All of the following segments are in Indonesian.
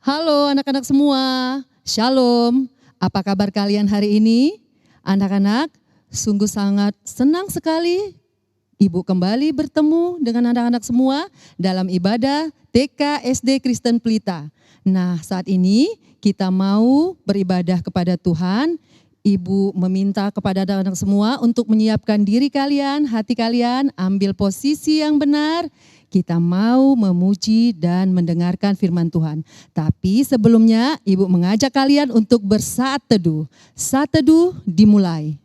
Halo anak-anak semua, Shalom. Apa kabar kalian hari ini? Anak-anak, sungguh sangat senang sekali Ibu kembali bertemu dengan anak-anak semua dalam ibadah TK SD Kristen Pelita. Nah, saat ini kita mau beribadah kepada Tuhan. Ibu meminta kepada anak-anak semua untuk menyiapkan diri kalian, hati kalian, ambil posisi yang benar. Kita mau memuji dan mendengarkan firman Tuhan. Tapi sebelumnya Ibu mengajak kalian untuk bersaat teduh. Saat teduh dimulai.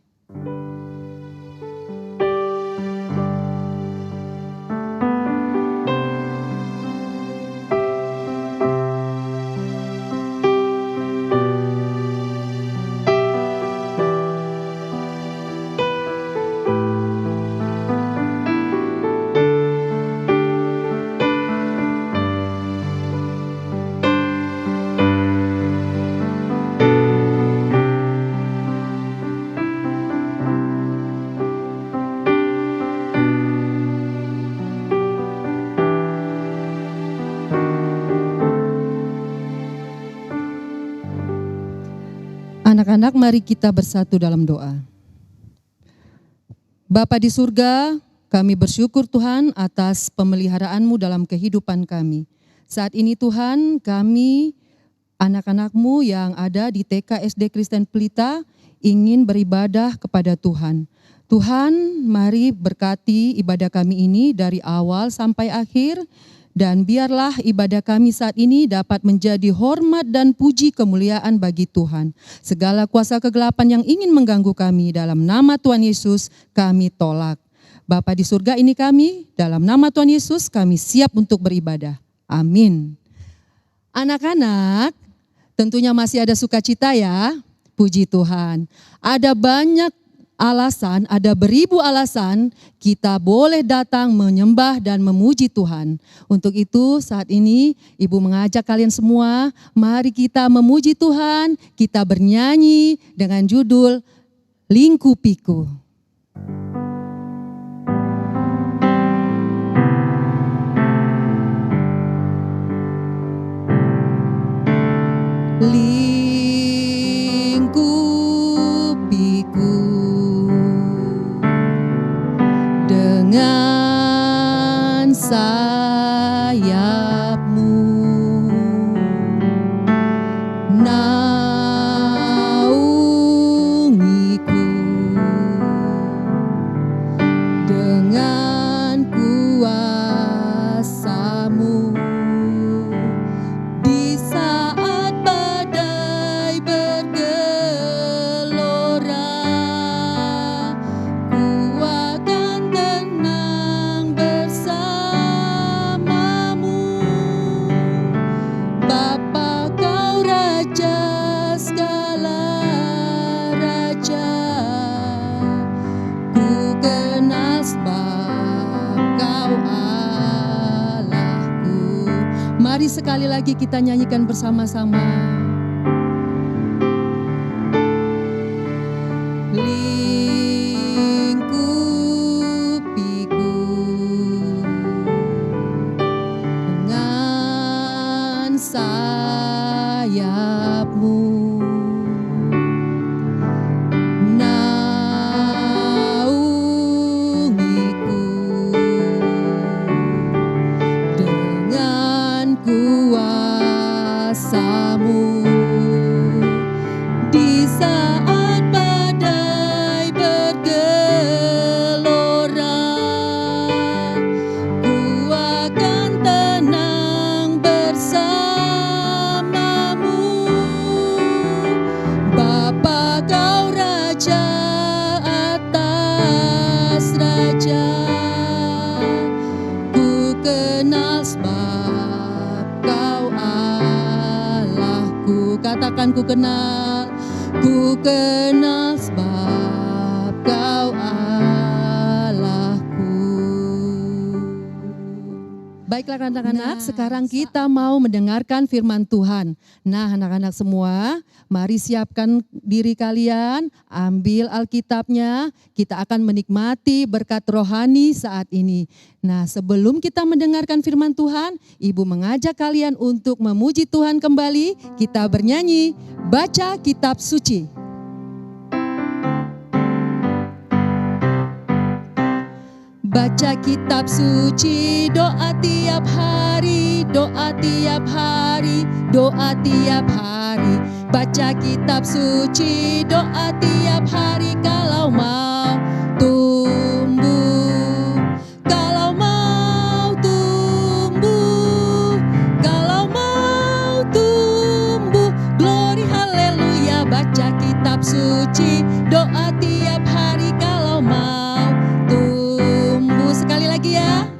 Anak-anak, mari kita bersatu dalam doa. Bapa di surga, kami bersyukur Tuhan atas pemeliharaan-Mu dalam kehidupan kami. Saat ini Tuhan, kami anak-anak-Mu yang ada di TK SD Kristen Pelita ingin beribadah kepada Tuhan. Tuhan, mari berkati ibadah kami ini dari awal sampai akhir. Dan biarlah ibadah kami saat ini dapat menjadi hormat dan puji kemuliaan bagi Tuhan. Segala kuasa kegelapan yang ingin mengganggu kami dalam nama Tuhan Yesus kami tolak. Bapa di surga ini kami, dalam nama Tuhan Yesus kami siap untuk beribadah. Amin. Anak-anak, tentunya masih ada sukacita ya, puji Tuhan. Ada banyak alasan, ada beribu alasan kita boleh datang menyembah dan memuji Tuhan. Untuk itu saat ini Ibu mengajak kalian semua, mari kita memuji Tuhan, kita bernyanyi dengan judul Lingkupiku. Dengan sayap-Mu, naungiku dengan kuasa-Mu. Di saat badai bergelora, mari sekali lagi kita nyanyikan bersama-sama. Lingkupiku dengan sayap-Mu, naungiku dengan kuasa-Mu. Di saat badai bergelora, ku akan tenang bersama-Mu. Bapa, Kau Raja atas raja, ku kenal sebab Kau Allahku. Katakan ku kenal sebab Kau Allahku. Baiklah anak-anak, sekarang kita mau mendengarkan firman Tuhan. Nah anak-anak semua, mari siapkan diri kalian, ambil Alkitabnya, kita akan menikmati berkat rohani saat ini. Nah sebelum kita mendengarkan firman Tuhan, Ibu mengajak kalian untuk memuji Tuhan kembali, kita bernyanyi, baca kitab suci. Baca kitab suci, doa tiap hari, doa tiap hari, doa tiap hari. Baca kitab suci, doa tiap hari kalau mau tumbuh. Kalau mau tumbuh, kalau mau tumbuh. Glory haleluya, baca kitab suci, doa tiap hari kalau mau tumbuh. Sekali lagi ya.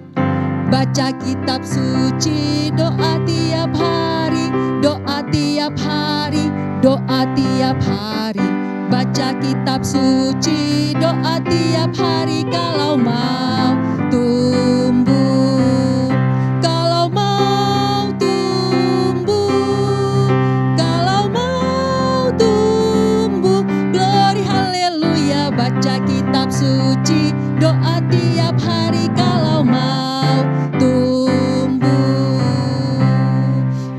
Baca kitab suci, doa tiap hari, doa tiap hari, doa tiap hari. Baca kitab suci, doa tiap hari kalau mau tumbuh. Kalau mau tumbuh, kalau mau tumbuh. Glory haleluya, baca kitab suci, doa tiap hari kalau mau tumbuh.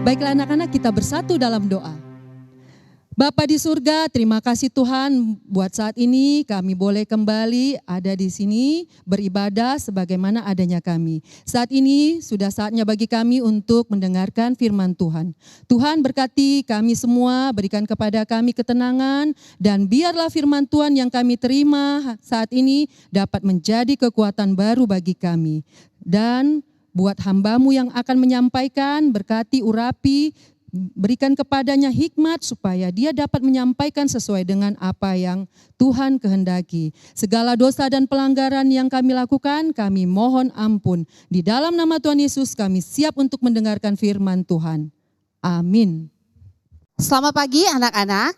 Baiklah anak-anak, kita bersatu dalam doa. Bapa di surga, terima kasih Tuhan buat saat ini kami boleh kembali ada di sini beribadah sebagaimana adanya kami. Saat ini sudah saatnya bagi kami untuk mendengarkan firman Tuhan. Tuhan berkati kami semua, berikan kepada kami ketenangan dan biarlah firman Tuhan yang kami terima saat ini dapat menjadi kekuatan baru bagi kami. Dan buat hamba-Mu yang akan menyampaikan, berkati urapi, berikan kepadanya hikmat supaya dia dapat menyampaikan sesuai dengan apa yang Tuhan kehendaki. Segala dosa dan pelanggaran yang kami lakukan, kami mohon ampun. Di dalam nama Tuhan Yesus kami siap untuk mendengarkan firman Tuhan. Amin. Selamat pagi anak-anak.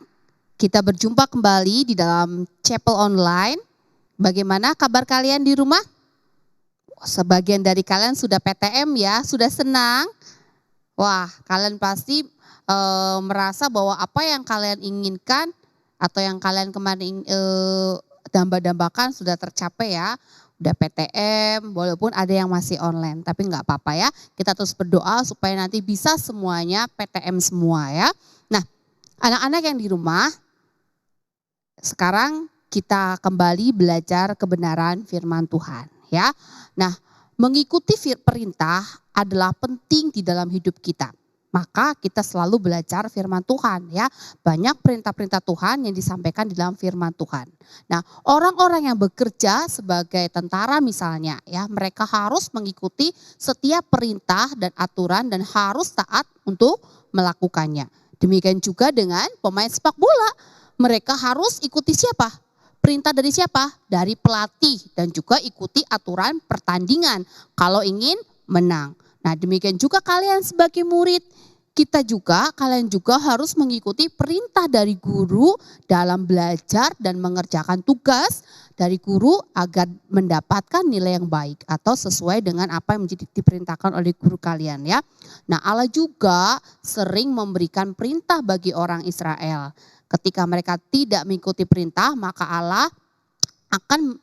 Kita berjumpa kembali di dalam Chapel Online. Bagaimana kabar kalian di rumah? Sebagian dari kalian sudah PTM ya, sudah senang. Wah, kalian pasti merasa bahwa apa yang kalian inginkan atau yang kalian kemarin damba-dambakan sudah tercapai ya. Udah PTM, walaupun ada yang masih online, tapi nggak apa-apa ya. Kita terus berdoa supaya nanti bisa semuanya PTM semua ya. Nah, anak-anak yang di rumah, sekarang kita kembali belajar kebenaran firman Tuhan ya. Nah, mengikuti perintah adalah penting di dalam hidup kita. Maka kita selalu belajar firman Tuhan ya. Banyak perintah-perintah Tuhan yang disampaikan di dalam firman Tuhan. Nah, orang-orang yang bekerja sebagai tentara misalnya ya, mereka harus mengikuti setiap perintah dan aturan dan harus taat untuk melakukannya. Demikian juga dengan pemain sepak bola. Mereka harus ikuti siapa? Perintah dari siapa? Dari pelatih dan juga ikuti aturan pertandingan kalau ingin menang. Nah, demikian juga kalian sebagai murid, kalian juga harus mengikuti perintah dari guru dalam belajar dan mengerjakan tugas dari guru agar mendapatkan nilai yang baik atau sesuai dengan apa yang menjadi diperintahkan oleh guru kalian ya. Nah, Allah juga sering memberikan perintah bagi orang Israel. Ketika mereka tidak mengikuti perintah, maka Allah akan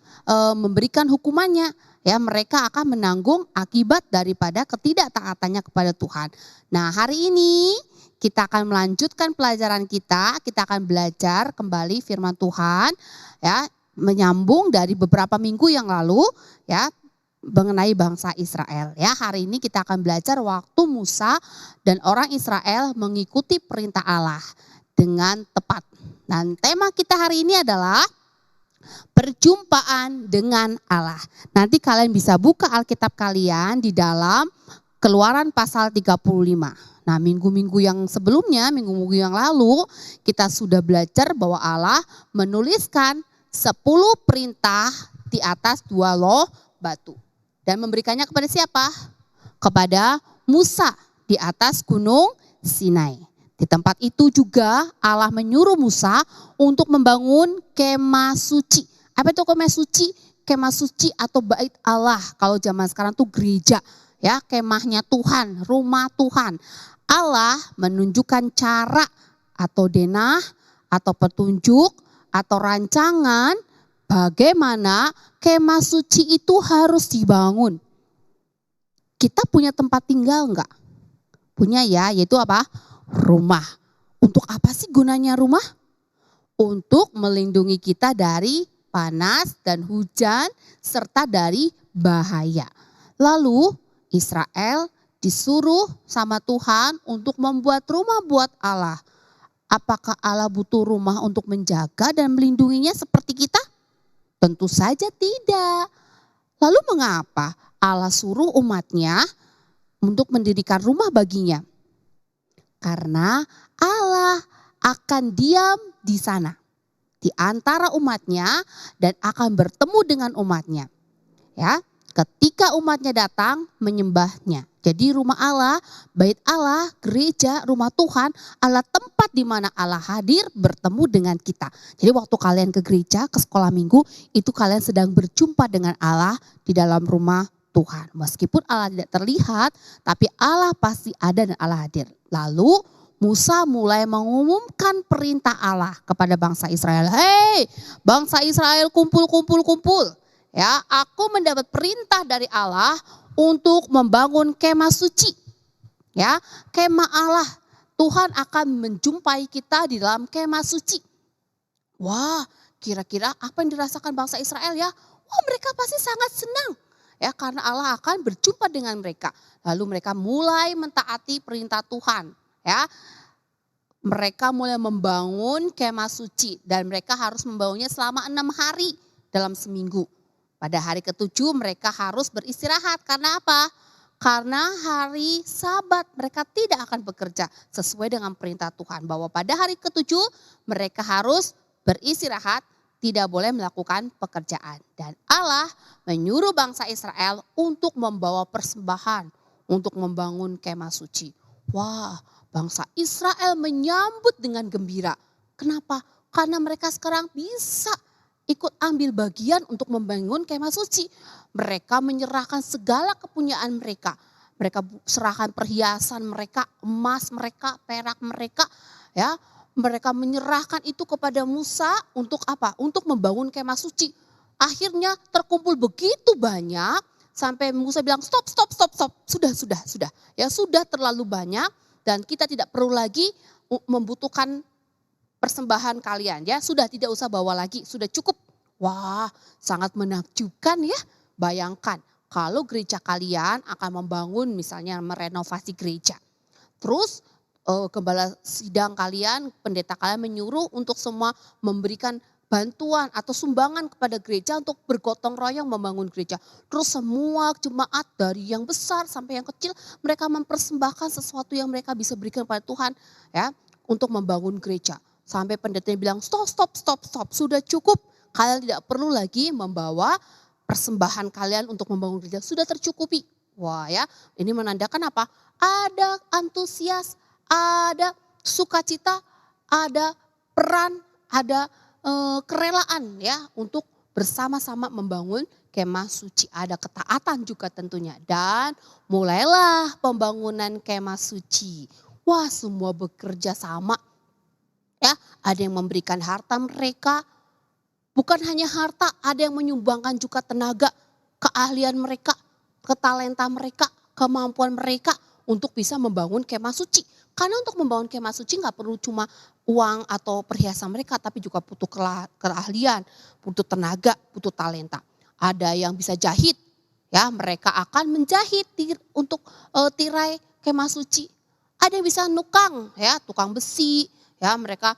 memberikan hukumannya. Ya, mereka akan menanggung akibat daripada ketidaktaatannya kepada Tuhan. Nah, hari ini kita akan melanjutkan pelajaran kita. Kita akan belajar kembali firman Tuhan, ya, menyambung dari beberapa minggu yang lalu, ya, mengenai bangsa Israel. Ya, hari ini kita akan belajar waktu Musa dan orang Israel mengikuti perintah Allah dengan tepat. Dan tema kita hari ini adalah perjumpaan dengan Allah. Nanti kalian bisa buka Alkitab kalian di dalam Keluaran pasal 35. Nah, minggu-minggu yang sebelumnya, minggu-minggu yang lalu, kita sudah belajar bahwa Allah menuliskan 10 perintah di atas 2 loh batu. Dan memberikannya kepada siapa? Kepada Musa di atas gunung Sinai. Di tempat itu juga Allah menyuruh Musa untuk membangun kemah suci. Apa itu kemah suci? Kemah suci atau bait Allah. Kalau zaman sekarang tuh gereja. ya, kemahnya Tuhan, rumah Tuhan. Allah menunjukkan cara atau denah atau petunjuk atau rancangan bagaimana kemah suci itu harus dibangun. Kita punya tempat tinggal enggak? Punya ya, yaitu apa? Rumah. Untuk apa sih gunanya rumah? Untuk melindungi kita dari panas dan hujan serta dari bahaya. Lalu Israel disuruh sama Tuhan untuk membuat rumah buat Allah. Apakah Allah butuh rumah untuk menjaga dan melindunginya seperti kita? Tentu saja tidak. Lalu mengapa Allah suruh umatnya untuk mendirikan rumah baginya? Karena Allah akan diam di sana, di antara umatnya dan akan bertemu dengan umatnya. Ya, ketika umatnya datang menyembahnya. Jadi rumah Allah, bait Allah, gereja, rumah Tuhan adalah tempat di mana Allah hadir bertemu dengan kita. Jadi waktu kalian ke gereja, ke sekolah minggu, itu kalian sedang berjumpa dengan Allah di dalam rumah Tuhan. Meskipun Allah tidak terlihat, tapi Allah pasti ada dan Allah hadir. Lalu Musa mulai mengumumkan perintah Allah kepada bangsa Israel. Hei, bangsa Israel kumpul. Ya, aku mendapat perintah dari Allah untuk membangun kemah suci. Ya, kemah Allah. Tuhan akan menjumpai kita di dalam kemah suci. Wah, kira-kira apa yang dirasakan bangsa Israel ya? Wah, mereka pasti sangat senang. Ya, karena Allah akan berjumpa dengan mereka. Lalu mereka mulai mentaati perintah Tuhan. Ya, mereka mulai membangun kemah suci dan mereka harus membangunnya selama 6 hari dalam seminggu. Pada hari ke-7 mereka harus beristirahat. Karena apa? Karena hari Sabat mereka tidak akan bekerja sesuai dengan perintah Tuhan. Bahwa pada hari ke-7 mereka harus beristirahat, tidak boleh melakukan pekerjaan. Dan Allah menyuruh bangsa Israel untuk membawa persembahan untuk membangun kemah suci. Wah, bangsa Israel menyambut dengan gembira. Kenapa? Karena mereka sekarang bisa ikut ambil bagian untuk membangun kemah suci. Mereka menyerahkan segala kepunyaan mereka. Mereka serahkan perhiasan mereka, emas mereka, perak mereka. Ya, mereka menyerahkan itu kepada Musa untuk apa? Untuk membangun kemah suci. Akhirnya terkumpul begitu banyak sampai Musa bilang stop. Sudah. Ya sudah terlalu banyak dan kita tidak perlu lagi membutuhkan persembahan kalian ya, sudah tidak usah bawa lagi, sudah cukup. Wah, sangat menakjubkan ya. Bayangkan kalau gereja kalian akan membangun misalnya merenovasi gereja. Terus gembala sidang kalian, pendeta kalian menyuruh untuk semua memberikan bantuan atau sumbangan kepada gereja untuk bergotong royong membangun gereja. Terus semua jemaat dari yang besar sampai yang kecil mereka mempersembahkan sesuatu yang mereka bisa berikan kepada Tuhan ya untuk membangun gereja. Sampai pendetanya bilang stop, sudah cukup. Kalian tidak perlu lagi membawa persembahan kalian untuk membangun gereja, sudah tercukupi. Wah ya, ini menandakan apa? Ada antusias, ada sukacita, ada peran, ada kerelaan ya untuk bersama-sama membangun kemah suci. Ada ketaatan juga tentunya. Dan mulailah pembangunan kemah suci. Wah, semua bekerja sama. Ya, ada yang memberikan harta mereka, bukan hanya harta, ada yang menyumbangkan juga tenaga, keahlian mereka, ketalenta mereka, kemampuan mereka untuk bisa membangun kemah suci. Karena untuk membangun kemah suci nggak perlu cuma uang atau perhiasan mereka, tapi juga butuh keahlian, butuh tenaga, butuh talenta. Ada yang bisa jahit, ya mereka akan menjahit untuk tirai kemah suci. Ada yang bisa nukang, ya tukang besi. Ya, mereka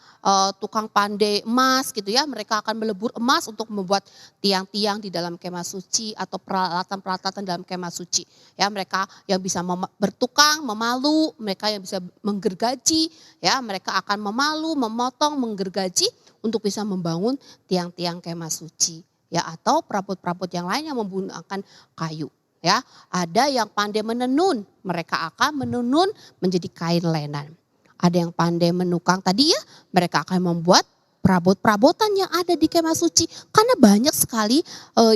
tukang pandai emas gitu ya, mereka akan melebur emas untuk membuat tiang-tiang di dalam kemah suci atau peralatan-peralatan dalam kemah suci. Ya, mereka yang bisa bertukang, memalu, mereka yang bisa menggergaji, ya, mereka akan memalu, memotong, menggergaji untuk bisa membangun tiang-tiang kemah suci. Ya, atau perabot-perabot yang lain yang menggunakan kayu. Ya, ada yang pandai menenun, mereka akan menenun menjadi kain lenan. Ada yang pandai menukang tadi ya, mereka akan membuat perabot-perabotan yang ada di kemah suci. Karena banyak sekali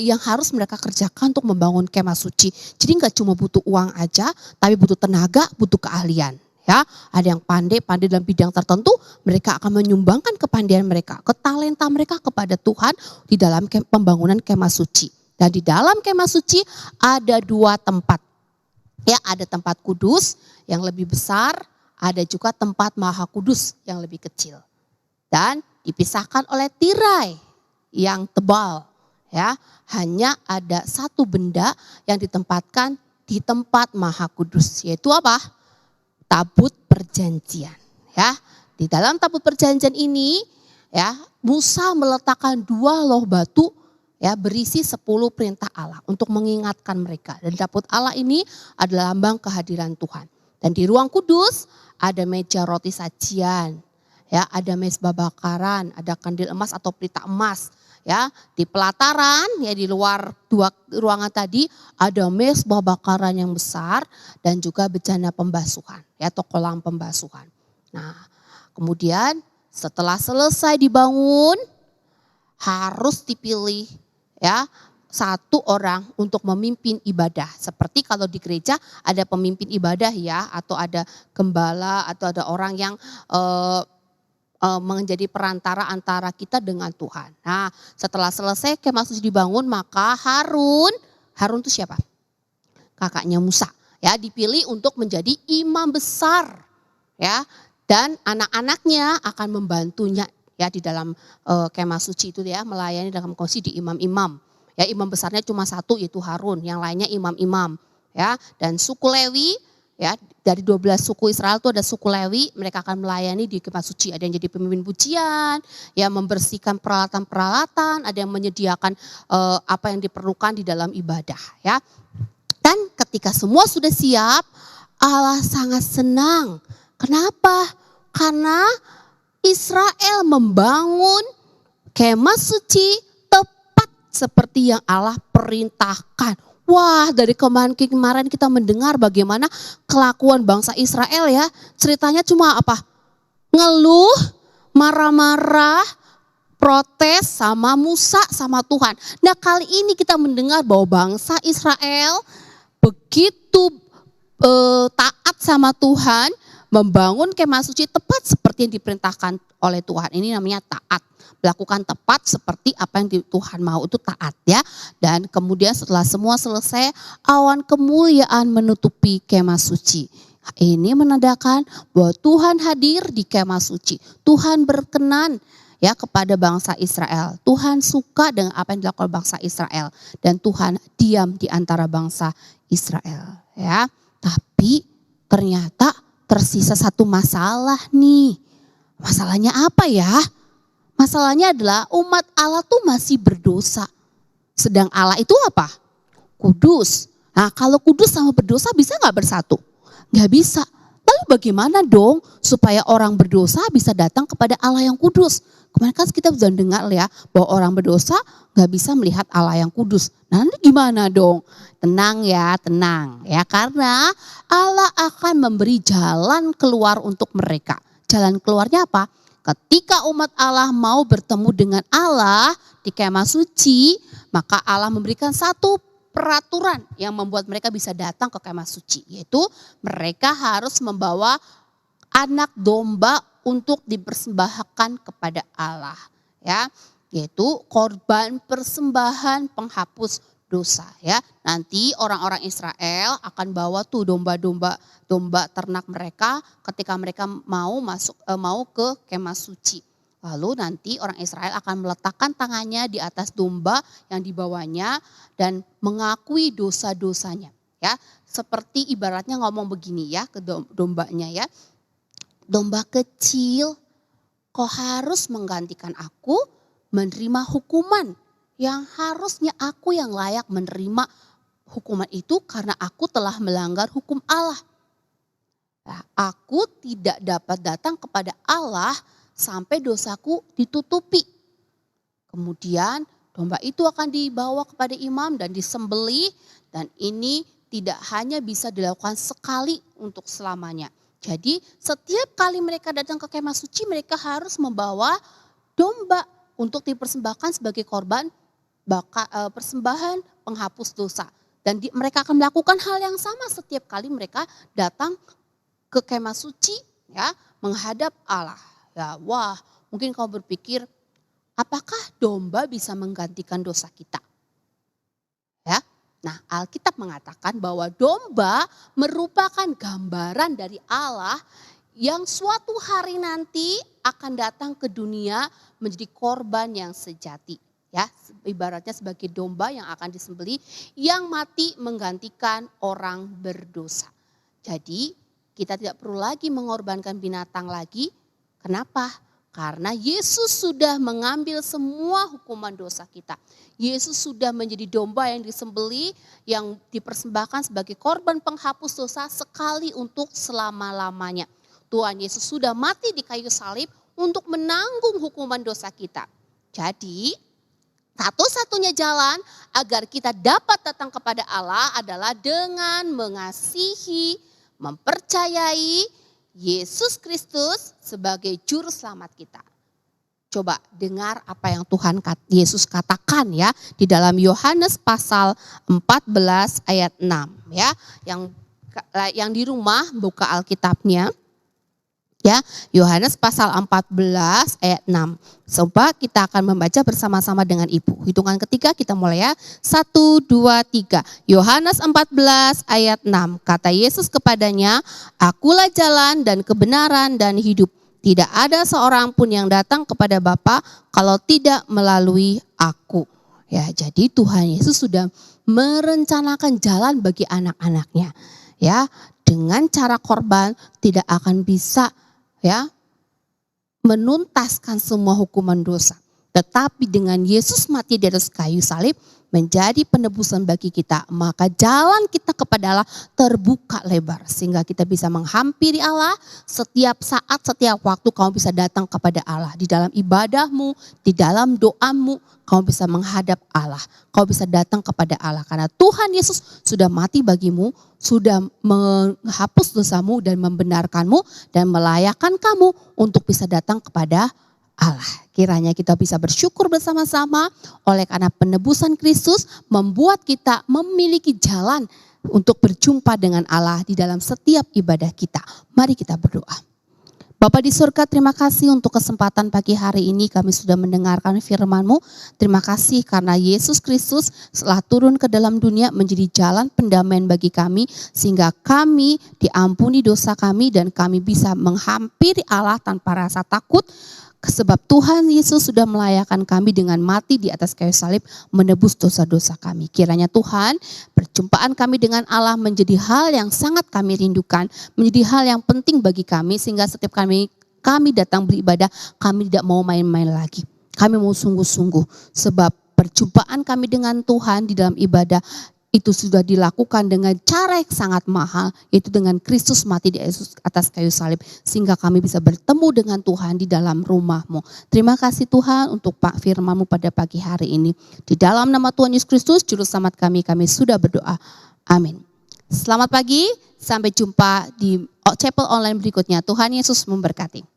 yang harus mereka kerjakan untuk membangun kemah suci. Jadi nggak cuma butuh uang aja, tapi butuh tenaga, butuh keahlian. Ya, ada yang pandai dalam bidang tertentu, mereka akan menyumbangkan kepandaian mereka, ketalenta mereka kepada Tuhan di dalam pembangunan kemah suci. Dan di dalam kemah suci ada 2 tempat. Ya, ada tempat kudus yang lebih besar, ada juga tempat maha kudus yang lebih kecil. Dan dipisahkan oleh tirai yang tebal. Ya, hanya ada satu benda yang ditempatkan di tempat maha kudus, yaitu apa? Tabut perjanjian. Ya, di dalam tabut perjanjian ini, ya, Musa meletakkan 2 loh batu, ya, berisi 10 perintah Allah untuk mengingatkan mereka. Dan tabut Allah ini adalah lambang kehadiran Tuhan. Dan di ruang kudus ada meja roti sajian, ya, ada mezbah bakaran, ada kandil emas atau pelita emas. Ya, di pelataran, ya, di luar 2 ruangan tadi ada mezbah bakaran yang besar dan juga bejana pembasuhan, ya, atau kolam pembasuhan. Nah, kemudian setelah selesai dibangun harus dipilih, ya, 1 orang untuk memimpin ibadah. Seperti kalau di gereja ada pemimpin ibadah, ya, atau ada gembala atau ada orang yang menjadi perantara antara kita dengan Tuhan. Nah, setelah selesai kemah suci dibangun, maka Harun itu siapa? Kakaknya Musa, ya, dipilih untuk menjadi imam besar, ya, dan anak-anaknya akan membantunya, ya, di dalam kemah suci itu, ya, melayani dalam kongsi di imam-imam. Ya, imam besarnya cuma 1 yaitu Harun, yang lainnya imam-imam, ya, dan suku Lewi, ya, dari 12 suku Israel itu ada suku Lewi, mereka akan melayani di kemah suci. Ada yang jadi pemimpin pujian, ya, membersihkan peralatan-peralatan, ada yang menyediakan apa yang diperlukan di dalam ibadah, ya. Dan ketika semua sudah siap, Allah sangat senang. Kenapa? Karena Israel membangun kemah suci tepat seperti yang Allah perintahkan. Wah, dari kemarin kita mendengar bagaimana kelakuan bangsa Israel, ya. Ceritanya cuma apa? Ngeluh, marah-marah, protes sama Musa, sama Tuhan. Nah, kali ini kita mendengar bahwa bangsa Israel begitu taat sama Tuhan, membangun kemah suci tepat seperti yang diperintahkan oleh Tuhan. Ini namanya taat. Melakukan tepat seperti apa yang Tuhan mau, itu taat, ya. Dan kemudian setelah semua selesai, awan kemuliaan menutupi kemah suci. Ini menandakan bahwa Tuhan hadir di kemah suci. Tuhan berkenan, ya, kepada bangsa Israel. Tuhan suka dengan apa yang dilakukan bangsa Israel. Dan Tuhan diam di antara bangsa Israel, ya. Tapi ternyata tersisa 1 masalah nih. Masalahnya apa, ya? Masalahnya adalah umat Allah tuh masih berdosa. Sedang Allah itu apa? Kudus. Nah, kalau kudus sama berdosa bisa gak bersatu? Gak bisa. Lalu bagaimana dong supaya orang berdosa bisa datang kepada Allah yang kudus? Kemarin kan kita sudah dengar, ya, bahwa orang berdosa gak bisa melihat Allah yang kudus. Nah, nanti gimana dong? Tenang, ya, tenang. Ya, karena Allah akan memberi jalan keluar untuk mereka. Jalan keluarnya apa? Ketika umat Allah mau bertemu dengan Allah di kemah suci, maka Allah memberikan 1 peraturan yang membuat mereka bisa datang ke kemah suci, yaitu mereka harus membawa anak domba untuk dipersembahkan kepada Allah, ya, yaitu korban persembahan penghapus dosa, ya. Nanti orang-orang Israel akan bawa tuh domba ternak mereka ketika mereka mau ke kemah suci. Lalu nanti orang Israel akan meletakkan tangannya di atas domba yang dibawanya dan mengakui dosa-dosanya, ya. Seperti ibaratnya ngomong begini, ya, ke dombanya, ya. Domba kecil, kau harus menggantikan aku menerima hukuman yang harusnya aku yang layak menerima hukuman itu karena aku telah melanggar hukum Allah. Nah, aku tidak dapat datang kepada Allah sampai dosaku ditutupi. Kemudian domba itu akan dibawa kepada imam dan disembelih, dan ini tidak hanya bisa dilakukan sekali untuk selamanya. Jadi setiap kali mereka datang ke kemah suci, mereka harus membawa domba untuk dipersembahkan sebagai korban persembahan penghapus dosa. Dan mereka akan melakukan hal yang sama setiap kali mereka datang ke kemah suci, ya, menghadap Allah. Ya, wah, mungkin kau berpikir, apakah domba bisa menggantikan dosa kita? Ya. Nah, Alkitab mengatakan bahwa domba merupakan gambaran dari Allah yang suatu hari nanti akan datang ke dunia menjadi korban yang sejati. Ya, ibaratnya sebagai domba yang akan disembelih yang mati menggantikan orang berdosa. Jadi kita tidak perlu lagi mengorbankan binatang lagi. Kenapa? Karena Yesus sudah mengambil semua hukuman dosa kita. Yesus sudah menjadi domba yang disembelih, yang dipersembahkan sebagai korban penghapus dosa sekali untuk selama-lamanya. Tuhan Yesus sudah mati di kayu salib untuk menanggung hukuman dosa kita. Jadi satu-satunya jalan agar kita dapat datang kepada Allah adalah dengan mengasihi, mempercayai Yesus Kristus sebagai juru selamat kita. Coba dengar apa yang Tuhan Yesus katakan ya di dalam Yohanes pasal 14 ayat 6 ya. Yang di rumah buka Alkitabnya. Ya, Yohanes pasal 14 ayat 6. Coba kita akan membaca bersama-sama dengan Ibu. Hitungan ketiga kita mulai ya. 1, 2, 3. Yohanes 14 ayat 6. Kata Yesus kepadanya, "Akulah jalan dan kebenaran dan hidup. Tidak ada seorang pun yang datang kepada Bapa kalau tidak melalui aku." Ya, jadi Tuhan Yesus sudah merencanakan jalan bagi anak-anaknya. Ya, dengan cara korban tidak akan bisa ya menuntaskan semua hukuman dosa. Tetapi dengan Yesus mati di atas kayu salib menjadi penebusan bagi kita, maka jalan kita kepada Allah terbuka lebar sehingga kita bisa menghampiri Allah setiap saat, setiap waktu. Kamu bisa datang kepada Allah di dalam ibadahmu, di dalam doamu, kamu bisa menghadap Allah. Kau bisa datang kepada Allah karena Tuhan Yesus sudah mati bagimu, sudah menghapus dosamu dan membenarkanmu dan melayakkan kamu untuk bisa datang kepada Allah. Kiranya kita bisa bersyukur bersama-sama oleh karena penebusan Kristus membuat kita memiliki jalan untuk berjumpa dengan Allah di dalam setiap ibadah kita. Mari kita berdoa. Bapa di surga, terima kasih untuk kesempatan pagi hari ini kami sudah mendengarkan firman-Mu. Terima kasih karena Yesus Kristus telah turun ke dalam dunia menjadi jalan pendamaian bagi kami. Sehingga kami diampuni dosa kami dan kami bisa menghampiri Allah tanpa rasa takut. Sebab Tuhan Yesus sudah melayakkan kami dengan mati di atas kayu salib menebus dosa-dosa kami. Kiranya Tuhan, perjumpaan kami dengan Allah menjadi hal yang sangat kami rindukan, menjadi hal yang penting bagi kami sehingga setiap kami datang beribadah, kami tidak mau main-main lagi. Kami mau sungguh-sungguh sebab perjumpaan kami dengan Tuhan di dalam ibadah itu sudah dilakukan dengan cara yang sangat mahal, yaitu dengan Kristus mati di atas kayu salib. Sehingga kami bisa bertemu dengan Tuhan di dalam rumah-Mu. Terima kasih Tuhan untuk Pak firman-Mu pada pagi hari ini. Di dalam nama Tuhan Yesus Kristus, Juru Selamat kami sudah berdoa. Amin. Selamat pagi, sampai jumpa di chapel online berikutnya. Tuhan Yesus memberkati.